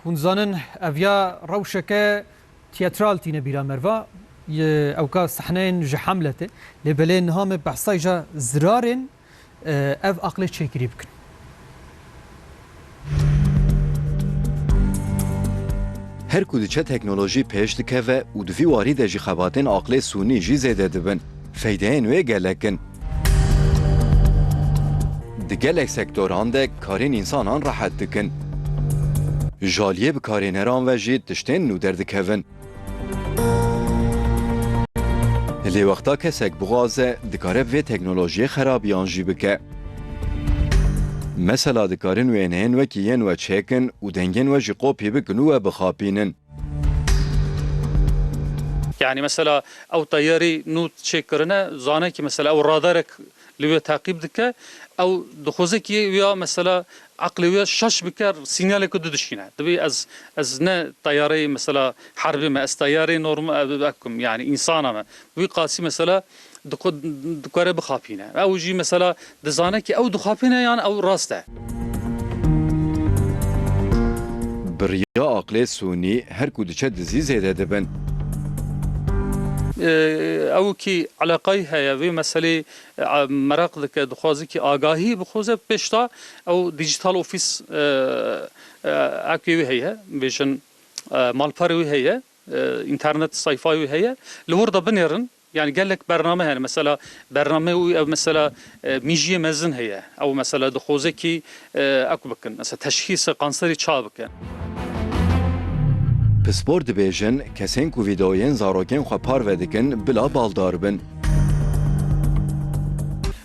ونزانن افيا روشكه تياترال تينا بيرا مرفا او كا صحنين جا حملته لبلين هام بحصايجا زرارن اف اقل تشكري بكن هر کدوچه تکنولوژی پیش دکه و دوی وارد جی خباتن عقل سونی جی زیده دبن فایده نوی گلکن دگلک سکتوران ده کارین انسانان راحت دکن جالیه بکارین هران و جی تشتین نو دردکهون لی وقتا کسک بغازه دکاره و تکنولوژی خرابیان جی بکه مثلا دکارن وینهن و کیین و چکن و دنگن و جی قوپی بکن و بخابینن يعني مثلا او طياري نوت تشيكرنا زانه كي مثلا او رادارك اللي تعقيب دكه او دخوزك يا مثلا عقليه شش بكر سينال كد دشينا دبي از نه طياري مثلا حربي ما اس طياري نورمال اكم يعني انسان ما وي قاسي مثلا دكاره بخابينه او جي مثلا دزانه كي او دخابينه يعني او راسته بريا عقل سوني هر کدوچه دزی زیده دبن او کی علاقه هيا في مساله مراق دك دخوازي کی آگاهی بخوزه بشتا او دیجیتال اوفیس اكيو هي بيشن مالباري هي انترنت سايفاي هي لوردا بنيرن يعني قال لك برنامج يعني مثلا برنامج او مثلا ميجي مزن هي او مثلا دخوزي کی اكو بكن مثلا تشخيص قنصري تشابك پسپور دبیجن کسین کو ویدئوین زاروکن خو پار ودکن بلا بالدار بن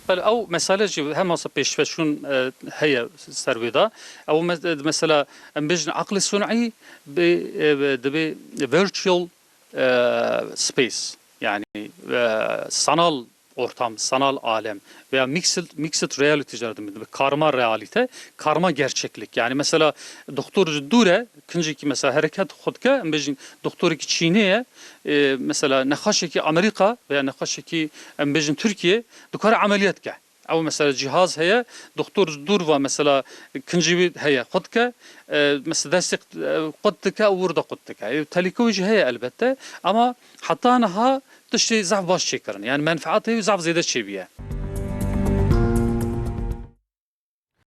بل او مثلا هم وصف بيشفشون هي سرويدا او مثلا بيجن عقل صنعي ب virtual space يعني sanal ortam, sanal alem veya mixed reality karma realite, karma gerçeklik. Yani mesela doktor dure ki mesela hareket xudka bejin doktor ki Çin'e mesela nexaşeki Amerika veya nexaşeki bejin Türkiye dukara ameliyat ke. او مثلا جهاز هي دكتور دور و مثلا كنجي هي قدك مثلا دستك قدك او ورده قدك تليكوج هي البته اما حتى انها تشتي ضعف باش شكرا يعني منفعتها ضعف زياده شي بيه